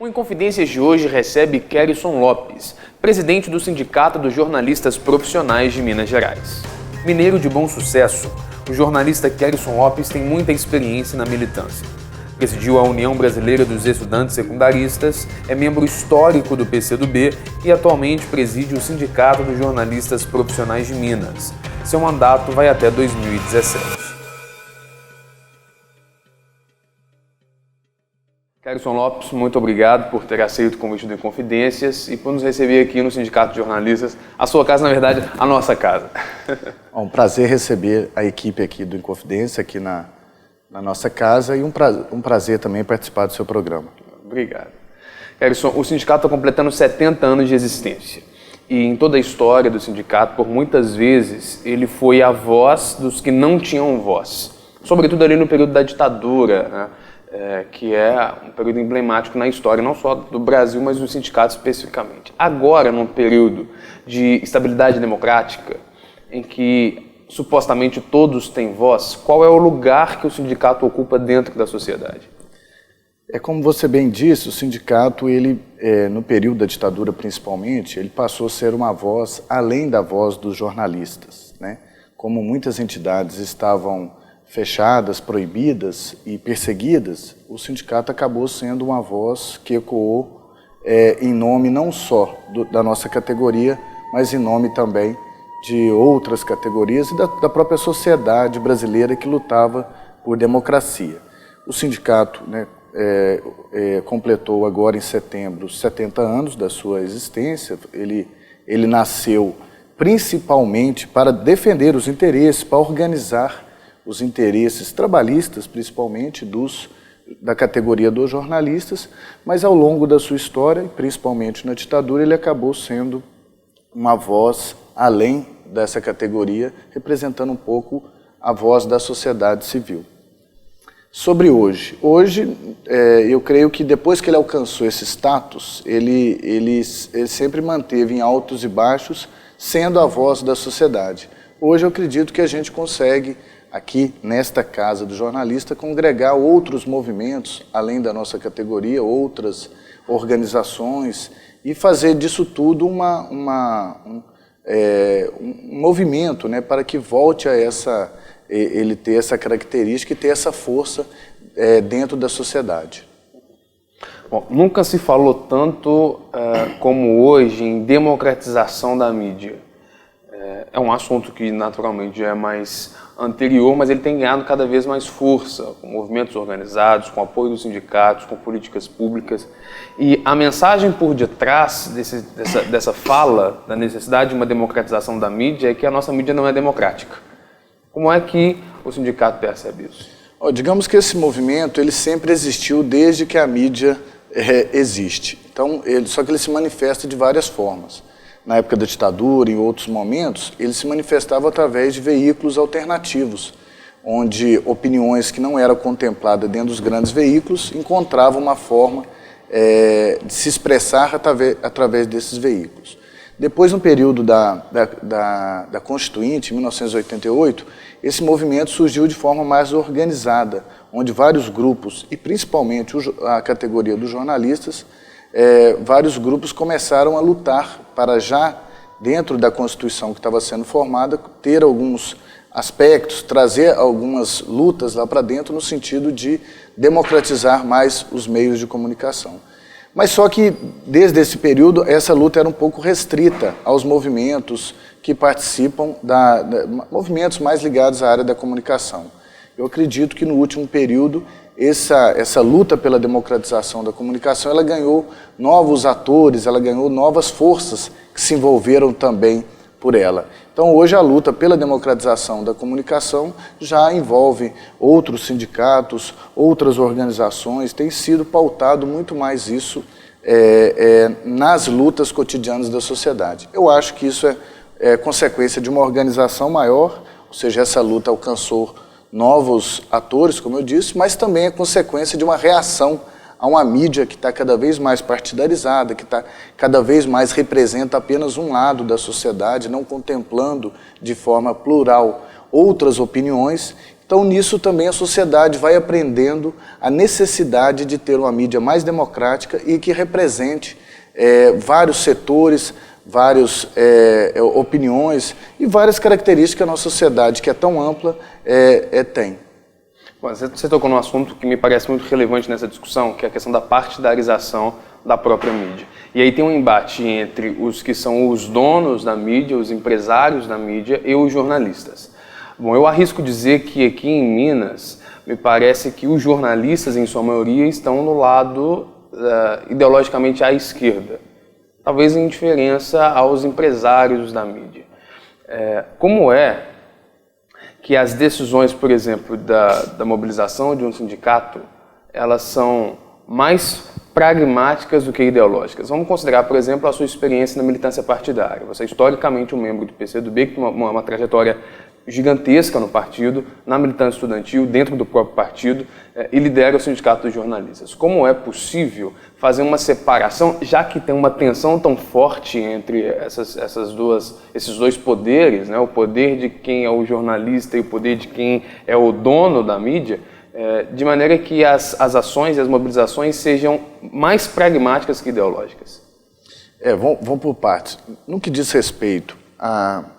O Inconfidências de hoje recebe Kerison Lopes, presidente do Sindicato dos Jornalistas Profissionais de Minas Gerais. Mineiro de bom sucesso, o jornalista Kerison Lopes tem muita experiência na militância. Presidiu a União Brasileira dos Estudantes Secundaristas, é membro histórico do PCdoB e atualmente preside o Sindicato dos Jornalistas Profissionais de Minas. Seu mandato vai até 2017. Kerison Lopes, muito obrigado por ter aceito o convite do Inconfidências e por nos receber aqui no Sindicato de Jornalistas. A sua casa, na verdade, a nossa casa. É um prazer receber a equipe aqui do Inconfidência, aqui na nossa casa, e um prazer também participar do seu programa. Obrigado. Kerison, o sindicato está completando 70 anos de existência. E em toda a história do sindicato, por muitas vezes, ele foi a voz dos que não tinham voz. Sobretudo ali no período da ditadura, né? Que é um período emblemático na história, não só do Brasil, mas do sindicato especificamente. Agora, num período de estabilidade democrática, em que supostamente todos têm voz, qual é o lugar que o sindicato ocupa dentro da sociedade? Como você bem disse, o sindicato, no período da ditadura principalmente, ele passou a ser uma voz além da voz dos jornalistas, né? Como muitas entidades estavam fechadas, proibidas e perseguidas, o sindicato acabou sendo uma voz que ecoou em nome não só da nossa categoria, mas em nome também de outras categorias e da própria sociedade brasileira que lutava por democracia. O sindicato, né, completou agora em setembro 70 anos da sua existência. Ele nasceu principalmente para defender os interesses, para organizar os interesses trabalhistas, principalmente da categoria dos jornalistas, mas ao longo da sua história, principalmente na ditadura, ele acabou sendo uma voz além dessa categoria, representando um pouco a voz da sociedade civil. Sobre hoje, eu creio que depois que ele alcançou esse status, ele sempre manteve em altos e baixos, sendo a voz da sociedade. Hoje eu acredito que a gente consegue, aqui nesta casa do jornalista, congregar outros movimentos, além da nossa categoria, outras organizações, e fazer disso tudo um movimento, né, para que volte a ele ter essa característica e ter essa força dentro da sociedade. Bom, nunca se falou tanto como hoje em democratização da mídia. É um assunto que naturalmente já é mais anterior, mas ele tem ganhado cada vez mais força, com movimentos organizados, com apoio dos sindicatos, com políticas públicas. E a mensagem por detrás dessa fala, da necessidade de uma democratização da mídia, é que a nossa mídia não é democrática. Como é que o sindicato percebe isso? Digamos que esse movimento ele sempre existiu desde que a mídia existe. Então, só que ele se manifesta de várias formas. Na época da ditadura, em outros momentos, ele se manifestava através de veículos alternativos, onde opiniões que não eram contempladas dentro dos grandes veículos encontravam uma forma de se expressar através desses veículos. Depois, no período da Constituinte, em 1988, esse movimento surgiu de forma mais organizada, onde vários grupos, e principalmente a categoria dos jornalistas, vários grupos começaram a lutar para já, dentro da Constituição que estava sendo formada, ter alguns aspectos, trazer algumas lutas lá para dentro no sentido de democratizar mais os meios de comunicação. Mas só que, desde esse período, essa luta era um pouco restrita aos movimentos que participam, movimentos mais ligados à área da comunicação. Eu acredito que no último período, essa luta pela democratização da comunicação, ela ganhou novos atores, ela ganhou novas forças que se envolveram também por ela. Então hoje a luta pela democratização da comunicação já envolve outros sindicatos, outras organizações, tem sido pautado muito mais isso nas lutas cotidianas da sociedade. Eu acho que isso é consequência de uma organização maior, ou seja, essa luta alcançou novos atores, como eu disse, mas também é consequência de uma reação a uma mídia que está cada vez mais partidarizada, que cada vez mais representa apenas um lado da sociedade, não contemplando de forma plural outras opiniões. Então, nisso também a sociedade vai aprendendo a necessidade de ter uma mídia mais democrática e que represente vários setores, várias opiniões e várias características que a nossa sociedade, que é tão ampla, tem. Você tocou num assunto que me parece muito relevante nessa discussão, que é a questão da partidarização da própria mídia. E aí tem um embate entre os que são os donos da mídia, os empresários da mídia e os jornalistas. Bom, eu arrisco dizer que aqui em Minas, me parece que os jornalistas, em sua maioria, estão no lado ideologicamente à esquerda, talvez em diferença aos empresários da mídia. Como é que as decisões, por exemplo, da mobilização de um sindicato, elas são mais pragmáticas do que ideológicas? Vamos considerar, por exemplo, a sua experiência na militância partidária. Você é historicamente um membro do PCdoB, que tem uma trajetória gigantesca no partido, na militância estudantil, dentro do próprio partido, e lidera o Sindicato dos Jornalistas. Como é possível fazer uma separação, já que tem uma tensão tão forte entre esses dois poderes, né? O poder de quem é o jornalista e o poder de quem é o dono da mídia, de maneira que as ações e as mobilizações sejam mais pragmáticas que ideológicas? Vamos por partes. No que diz respeito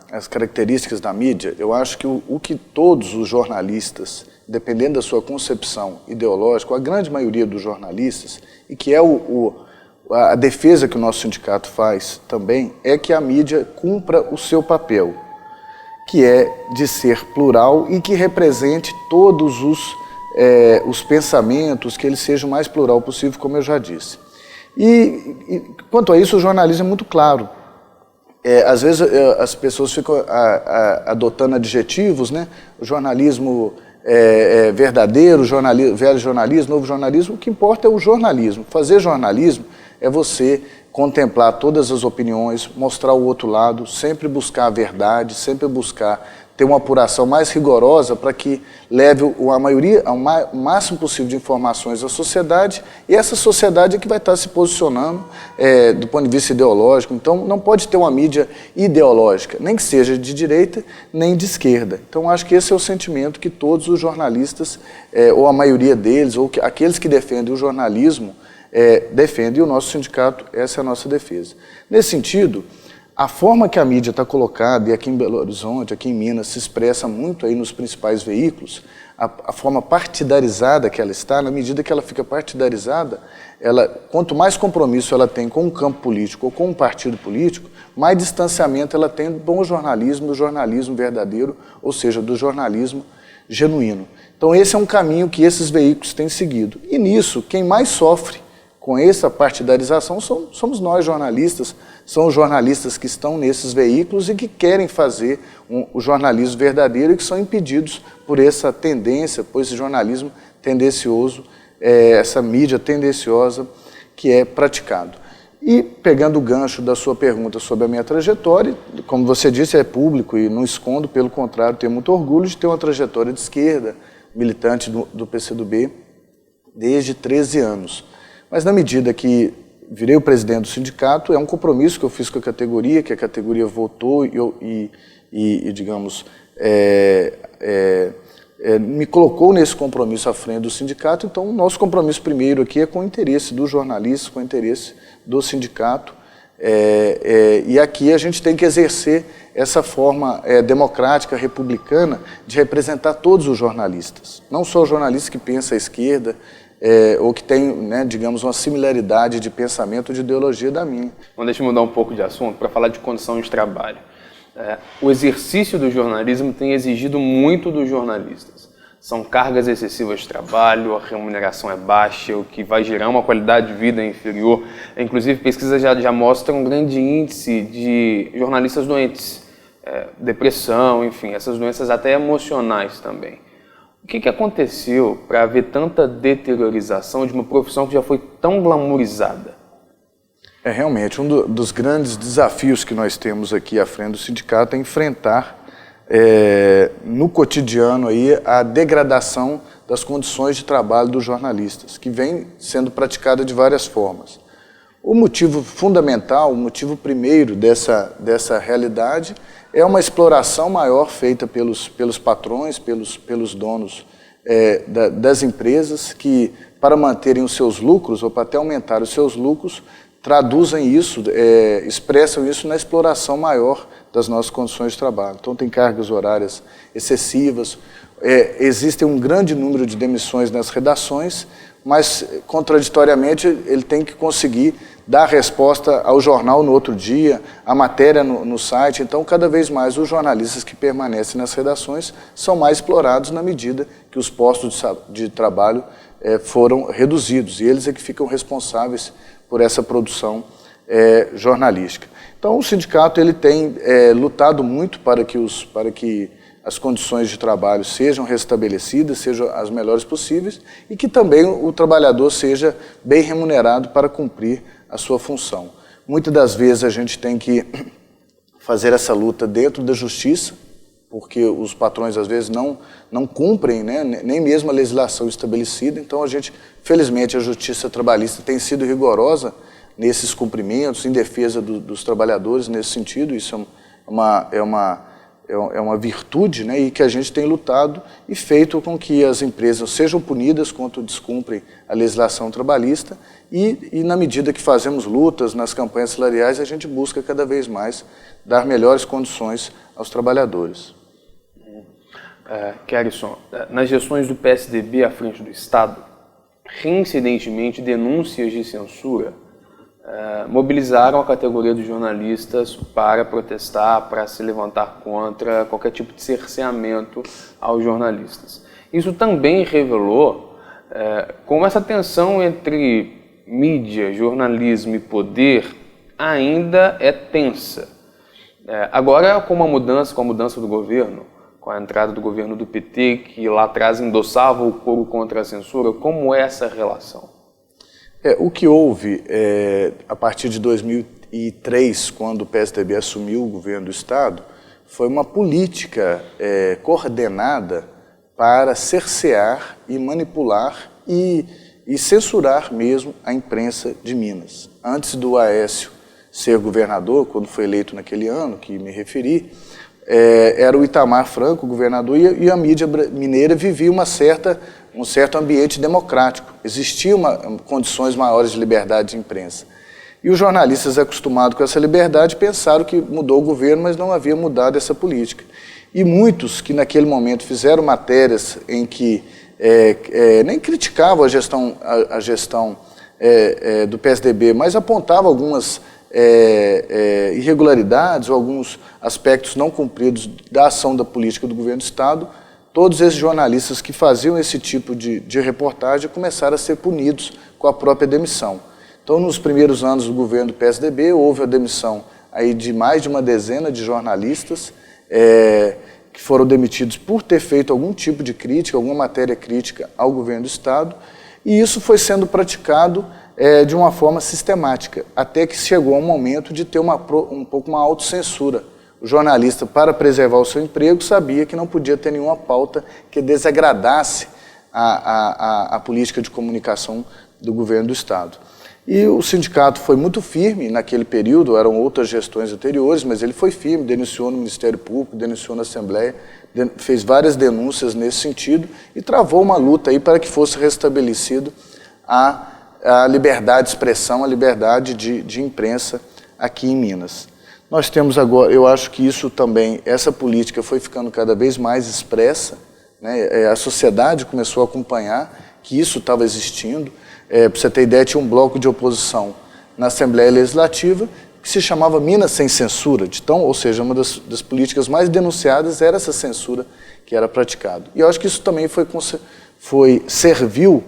às características da mídia, eu acho que o que todos os jornalistas, dependendo da sua concepção ideológica, a grande maioria dos jornalistas, e que é a defesa que o nosso sindicato faz também, é que a mídia cumpra o seu papel, que é de ser plural e que represente todos os pensamentos, que ele seja o mais plural possível, como eu já disse. E quanto a isso, o jornalismo é muito claro. Às vezes as pessoas ficam adotando adjetivos, né? O jornalismo verdadeiro, velho jornalismo, novo jornalismo. O que importa é o jornalismo. Fazer jornalismo é você contemplar todas as opiniões, mostrar o outro lado, sempre buscar a verdade, sempre buscar ter uma apuração mais rigorosa para que leve o máximo possível de informações à sociedade, e essa sociedade é que vai estar se posicionando do ponto de vista ideológico. Então não pode ter uma mídia ideológica, nem que seja de direita, nem de esquerda. Então acho que esse é o sentimento que todos os jornalistas, ou a maioria deles, ou aqueles que defendem o jornalismo, defendem, e o nosso sindicato, essa é a nossa defesa. Nesse sentido, a forma que a mídia está colocada, e aqui em Belo Horizonte, aqui em Minas, se expressa muito aí nos principais veículos, a forma partidarizada que ela está, na medida que ela fica partidarizada, quanto mais compromisso ela tem com um campo político ou com um partido político, mais distanciamento ela tem do bom jornalismo, do jornalismo verdadeiro, ou seja, do jornalismo genuíno. Então esse é um caminho que esses veículos têm seguido. E nisso, quem mais sofre com essa partidarização somos nós, jornalistas, são os jornalistas que estão nesses veículos e que querem fazer o jornalismo verdadeiro e que são impedidos por essa tendência, por esse jornalismo tendencioso, essa mídia tendenciosa que é praticado. E pegando o gancho da sua pergunta sobre a minha trajetória, como você disse, é público e não escondo, pelo contrário, tenho muito orgulho de ter uma trajetória de esquerda, militante do PCdoB, desde 13 anos. Mas na medida que virei o presidente do sindicato, é um compromisso que eu fiz com a categoria, que a categoria votou digamos, me colocou nesse compromisso à frente do sindicato. Então, o nosso compromisso primeiro aqui é com o interesse dos jornalistas, com o interesse do sindicato. E aqui a gente tem que exercer essa forma democrática, republicana, de representar todos os jornalistas. Não só os jornalistas que pensam à esquerda, ou que tem, né, digamos, uma similaridade de pensamento, de ideologia da minha. Bom, deixa eu mudar um pouco de assunto para falar de condição de trabalho. O exercício do jornalismo tem exigido muito dos jornalistas. São cargas excessivas de trabalho, a remuneração é baixa, o que vai gerar uma qualidade de vida inferior. Inclusive, pesquisas já mostram um grande índice de jornalistas doentes, depressão, enfim, essas doenças até emocionais também. O que aconteceu para haver tanta deteriorização de uma profissão que já foi tão glamourizada? Realmente, um dos grandes desafios que nós temos aqui à frente do sindicato é enfrentar no cotidiano aí a degradação das condições de trabalho dos jornalistas, que vem sendo praticada de várias formas. O motivo fundamental, o motivo primeiro dessa realidade é uma exploração maior feita pelos patrões, pelos donos das empresas que, para manterem os seus lucros ou para até aumentar os seus lucros, traduzem isso, expressam isso na exploração maior das nossas condições de trabalho. Então tem cargas horárias excessivas, existe um grande número de demissões nas redações, mas, contraditoriamente, ele tem que conseguir dar resposta ao jornal no outro dia, a matéria no site. Então, cada vez mais, os jornalistas que permanecem nas redações são mais explorados na medida que os postos de trabalho foram reduzidos. E eles é que ficam responsáveis por essa produção jornalística. Então, o sindicato ele tem lutado muito para que as condições de trabalho sejam restabelecidas, sejam as melhores possíveis e que também o trabalhador seja bem remunerado para cumprir a sua função. Muitas das vezes a gente tem que fazer essa luta dentro da justiça, porque os patrões às vezes não cumprem, né, nem mesmo a legislação estabelecida. Então felizmente a justiça trabalhista tem sido rigorosa nesses cumprimentos, em defesa dos trabalhadores nesse sentido. Isso é uma virtude, né, e que a gente tem lutado e feito com que as empresas sejam punidas quando descumprem a legislação trabalhista e na medida que fazemos lutas nas campanhas salariais, a gente busca cada vez mais dar melhores condições aos trabalhadores. Kerisson, nas gestões do PSDB à frente do Estado, reincidentemente denúncias de censura mobilizaram a categoria dos jornalistas para protestar, para se levantar contra qualquer tipo de cerceamento aos jornalistas. Isso também revelou como essa tensão entre mídia, jornalismo e poder ainda é tensa. Agora, com a mudança do governo, com a entrada do governo do PT, que lá atrás endossava o coro contra a censura, como é essa relação? O que houve a partir de 2003, quando o PSDB assumiu o governo do Estado, foi uma política coordenada para cercear e manipular e censurar mesmo a imprensa de Minas. Antes do Aécio ser governador, quando foi eleito naquele ano que me referi, era o Itamar Franco, governador, e a mídia mineira vivia um certo ambiente democrático. Existiam condições maiores de liberdade de imprensa. E os jornalistas acostumados com essa liberdade pensaram que mudou o governo, mas não havia mudado essa política. E muitos que naquele momento fizeram matérias em que nem criticavam a gestão do PSDB, mas apontavam algumas irregularidades ou alguns aspectos não cumpridos da ação da política do governo do Estado, todos esses jornalistas que faziam esse tipo de reportagem começaram a ser punidos com a própria demissão. Então, nos primeiros anos do governo do PSDB, houve a demissão aí de mais de uma dezena de jornalistas que foram demitidos por ter feito algum tipo de crítica, alguma matéria crítica ao governo do Estado, e isso foi sendo praticado de uma forma sistemática, até que chegou um momento de ter um pouco uma autocensura. O jornalista, para preservar o seu emprego, sabia que não podia ter nenhuma pauta que desagradasse a política de comunicação do governo do Estado. E o sindicato foi muito firme naquele período, eram outras gestões anteriores, mas ele foi firme, denunciou no Ministério Público, denunciou na Assembleia, fez várias denúncias nesse sentido e travou uma luta aí para que fosse restabelecido a liberdade de expressão, a liberdade de imprensa aqui em Minas. Nós temos agora, eu acho que isso também, essa política foi ficando cada vez mais expressa, né? A sociedade começou a acompanhar que isso estava existindo. Para você ter ideia, tinha um bloco de oposição na Assembleia Legislativa que se chamava Minas Sem Censura, ou seja, uma das políticas mais denunciadas era essa censura que era praticada. E eu acho que isso também serviu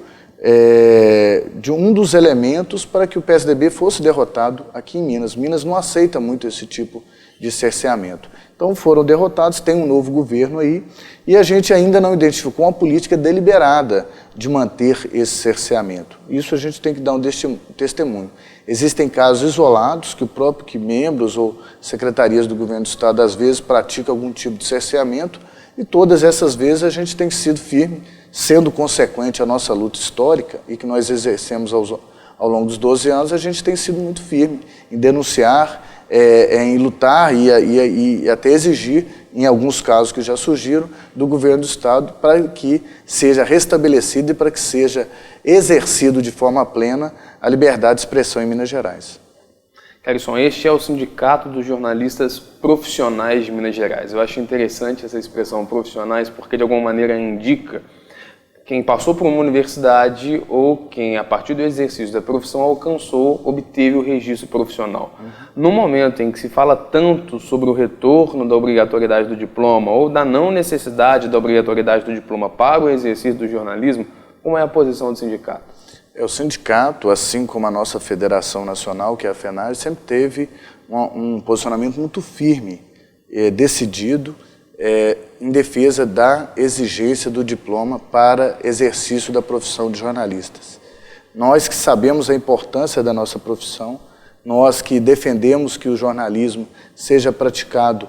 de um dos elementos para que o PSDB fosse derrotado aqui em Minas. Minas não aceita muito esse tipo de cerceamento. Então foram derrotados, tem um novo governo aí, e a gente ainda não identificou uma política deliberada de manter esse cerceamento. Isso a gente tem que dar um testemunho. Existem casos isolados que membros ou secretarias do governo do Estado às vezes praticam algum tipo de cerceamento, e todas essas vezes a gente tem sido firme, sendo consequente à nossa luta histórica e que nós exercemos ao longo dos 12 anos, a gente tem sido muito firme em denunciar, em lutar e até exigir, em alguns casos que já surgiram, do governo do Estado para que seja restabelecido e para que seja exercido de forma plena a liberdade de expressão em Minas Gerais. Kerisson, este é o Sindicato dos Jornalistas Profissionais de Minas Gerais. Eu acho interessante essa expressão profissionais porque de alguma maneira indica quem passou por uma universidade ou quem, a partir do exercício da profissão, obteve o registro profissional. No momento em que se fala tanto sobre o retorno da obrigatoriedade do diploma ou da não necessidade da obrigatoriedade do diploma para o exercício do jornalismo, como é a posição do sindicato? O sindicato, assim como a nossa federação nacional, que é a FENAGE, sempre teve um posicionamento muito firme, decidido, em defesa da exigência do diploma para exercício da profissão de jornalistas. Nós que sabemos a importância da nossa profissão, nós que defendemos que o jornalismo seja praticado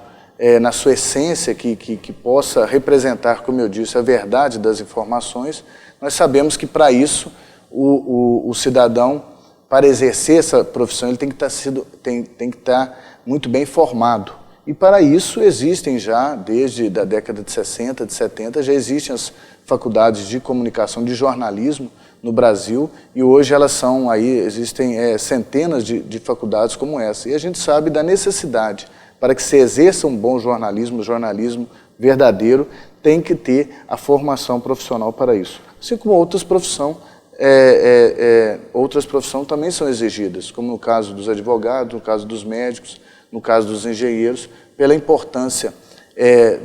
na sua essência, que possa representar, como eu disse, a verdade das informações, nós sabemos que para isso o cidadão, para exercer essa profissão, ele tem que estar muito bem formado. E para isso existem já, desde a década de 60, de 70, já existem as faculdades de comunicação, de jornalismo no Brasil, e hoje elas são aí, existem centenas de faculdades como essa. E a gente sabe da necessidade, para que se exerça um bom jornalismo, jornalismo verdadeiro, tem que ter a formação profissional para isso. Assim como outras profissões também são exigidas, como no caso dos advogados, no caso dos médicos, no caso dos engenheiros, pela importância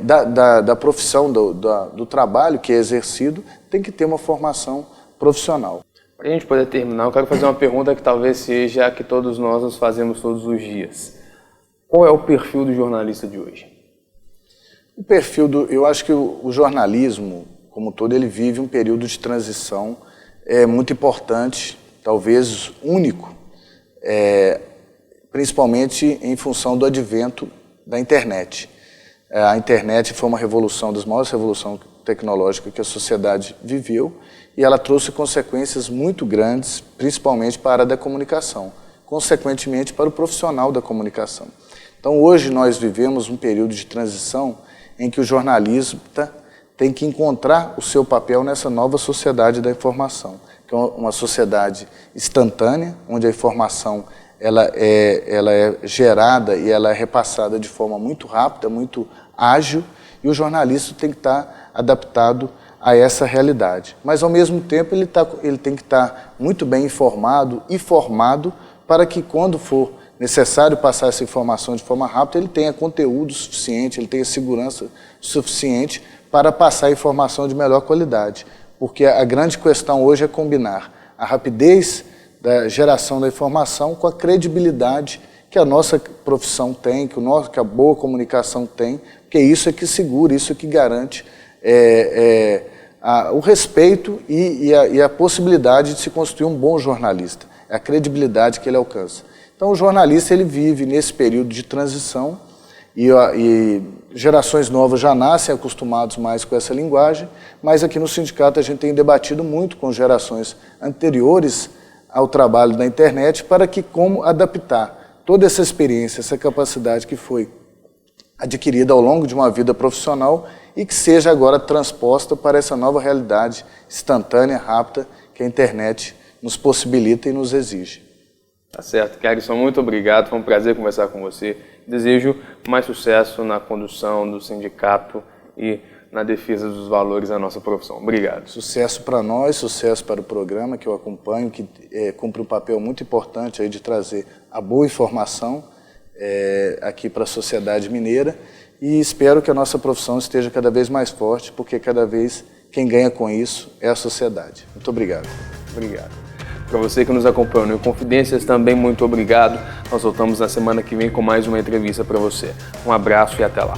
da profissão, do trabalho que é exercido, tem que ter uma formação profissional. Para a gente poder terminar, eu quero fazer uma pergunta que talvez seja a que todos nós nos fazemos todos os dias. Qual é o perfil do jornalista de hoje? O perfil eu acho que o jornalismo, como todo, ele vive um período de transição muito importante, talvez único, principalmente em função do advento da internet. A internet foi uma revolução, das maiores revoluções tecnológicas que a sociedade viveu, e ela trouxe consequências muito grandes, principalmente para a área da comunicação, consequentemente para o profissional da comunicação. Então hoje nós vivemos um período de transição em que o jornalista tem que encontrar o seu papel nessa nova sociedade da informação, que é uma sociedade instantânea, onde a informação ela é gerada e ela é repassada de forma muito rápida, muito ágil, e o jornalista tem que estar adaptado a essa realidade. Mas, ao mesmo tempo, ele tem que estar muito bem informado e formado para que, quando for necessário passar essa informação de forma rápida, ele tenha conteúdo suficiente, ele tenha segurança suficiente para passar a informação de melhor qualidade. Porque a grande questão hoje é combinar a rapidez da geração da informação com a credibilidade que a nossa profissão tem, que a boa comunicação tem, porque isso é que segura, isso é que garante o respeito e a possibilidade de se construir um bom jornalista, é a credibilidade que ele alcança. Então o jornalista ele vive nesse período de transição e gerações novas já nascem acostumados mais com essa linguagem, mas aqui no sindicato a gente tem debatido muito com gerações anteriores ao trabalho da internet para que como adaptar toda essa experiência, essa capacidade que foi adquirida ao longo de uma vida profissional e que seja agora transposta para essa nova realidade instantânea, rápida, que a internet nos possibilita e nos exige. Tá certo, Kerisson, muito obrigado, foi um prazer conversar com você. Desejo mais sucesso na condução do sindicato e na defesa dos valores da nossa profissão. Obrigado. Sucesso para nós, sucesso para o programa que eu acompanho, que cumpre um papel muito importante aí de trazer a boa informação aqui para a sociedade mineira, e espero que a nossa profissão esteja cada vez mais forte, porque cada vez quem ganha com isso é a sociedade. Muito obrigado. Obrigado. Para você que nos acompanha no Confidências, também muito obrigado. Nós voltamos na semana que vem com mais uma entrevista para você. Um abraço e até lá.